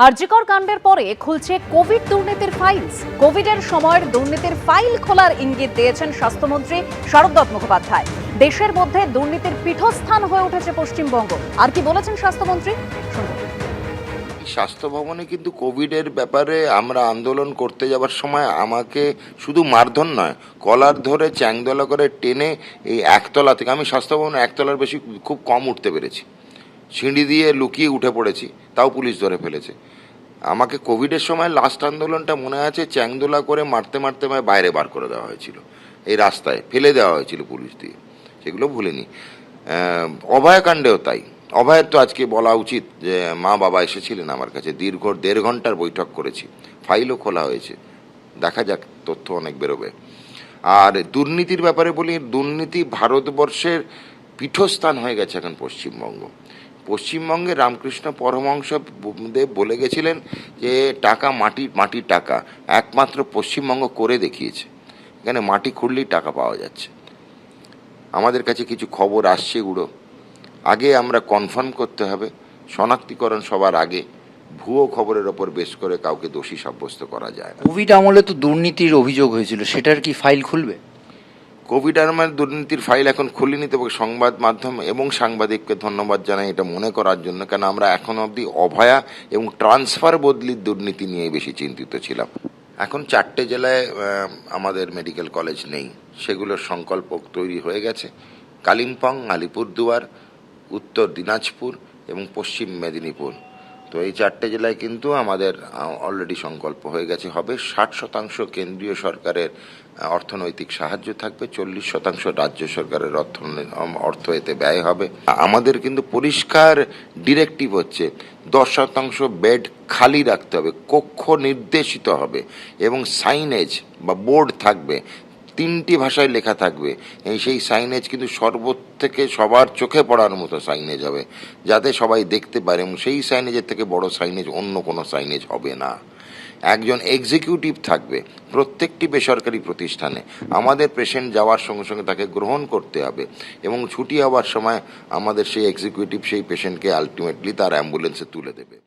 আরজিকর কাণ্ডের পরে খুলছে কোভিড দুর্নীতির ফাইলস। কোভিডের সময়ের দুর্নীতির ফাইল খোলার ইঙ্গিত দিয়েছেন স্বাস্থ্যমন্ত্রী শারদত্ত মুখোপাধ্যায়। দেশের মধ্যে দুর্নীতির পীঠস্থান হয়ে উঠেছে পশ্চিমবঙ্গ। আর কি বলেছেন স্বাস্থ্যমন্ত্রী, শুনুন। স্বাস্থ্য ভবনে কিন্তু কোভিডের ব্যাপারে আমরা আন্দোলন করতে যাওয়ার সময় আমাকে শুধু মারধর নয়, কলার ধরে চ্যাংদোলা করে টেনে এই একতলা থেকে, আমি স্বাস্থ্য ভবনের একতলার বেশি খুব কম উঠতে পেরেছি, সিঁড়ি দিয়ে লুকিয়ে উঠে পড়েছি, তাও পুলিশ ধরে ফেলেছে আমাকে। কোভিডের সময় লাস্ট আন্দোলনটা মনে আছে, চ্যাংদোলা করে মারতে মারতে আমায় বাইরে বার করে দেওয়া হয়েছিল, এই রাস্তায় ফেলে দেওয়া হয়েছিল পুলিশ দিয়ে, সেগুলো ভুলিনি। অভয়াকাণ্ডেও তাই। অভয়ের তো আজকে বলা উচিত যে মা বাবা এসেছিলেন আমার কাছে, দীর্ঘ 1.5 ঘন্টার বৈঠক করেছি, ফাইলও খোলা হয়েছে, দেখা যাক, তথ্য অনেক বেরোবে। আর দুর্নীতির ব্যাপারে বলি, দুর্নীতি ভারতবর্ষের পীঠস্থান হয়ে গেছে এখন পশ্চিমবঙ্গ। পশ্চিমবঙ্গে রামকৃষ্ণ পরমহংস দেব বলে গেছিলেন যে টাকা মাটির টাকা একমাত্র পশ্চিমবঙ্গ করে দেখিয়েছে। এখানে মাটি খুঁড়লেই টাকা পাওয়া যাচ্ছে। আমাদের কাছে কিছু খবর আসছে উড়ো, আগে আমরা কনফার্ম করতে হবে, শনাক্তিকরণ সবার আগে। ভুয়ো খবরের ওপর বেশ করে কাউকে দোষী সাব্যস্ত করা যায় না। কোভিড আমলে তো দুর্নীতির অভিযোগ হয়েছিল, সেটার কি ফাইল খুলবে? কোভিড আমলে দুর্নীতির ফাইল এখন খুলিনি, তবে সংবাদ মাধ্যম এবং সাংবাদিককে ধন্যবাদ জানাই এটা মনে করার জন্য, কেন আমরা এখন অবধি অভয়া এবং ট্রান্সফার বদলির দুর্নীতি নিয়ে বেশি চিন্তিত ছিলাম। এখন 4টে জেলায় আমাদের মেডিকেল কলেজ নেই, সেগুলোর সংকল্প তৈরি হয়ে গেছে। কালিম্পং, আলিপুরদুয়ার, উত্তর দিনাজপুর এবং পশ্চিম মেদিনীপুর। তো এই 4টে জেলায় কিন্তু আমাদের অলরেডি সংকল্প হয়ে গেছে, হবে 60% কেন্দ্রীয় সরকারের অর্থনৈতিক সাহায্য থাকবে, 40% রাজ্য সরকারের অর্থ এতে ব্যয় হবে। আমাদের কিন্তু পরিষ্কার ডিরেক্টিভ হচ্ছে 10% বেড খালি রাখতে হবে, কক্ষ নির্দেশিত হবে এবং সাইনেজ বা বোর্ড থাকবে, 3টি ভাষায় লেখা থাকবে। সেই সাইনেজ কিন্তু থেকে সবার চোখে পড়ার মতো সাইনেজ হবে, যাতে সবাই দেখতে পারে, এবং সেই সাইনেজের থেকে বড় সাইনেজ অন্য কোনো সাইনেজ হবে না। একজন এক্সিকিউটিভ থাকবে প্রত্যেকটি বেসরকারি প্রতিষ্ঠানে। আমাদের পেশেন্ট যাওয়ার সঙ্গে সঙ্গে তাকে গ্রহণ করতে হবে, এবং ছুটি হওয়ার সময় আমাদের সেই এক্সিকিউটিভ সেই পেশেন্টকে আলটিমেটলি তার অ্যাম্বুলেন্সে তুলে দেবে।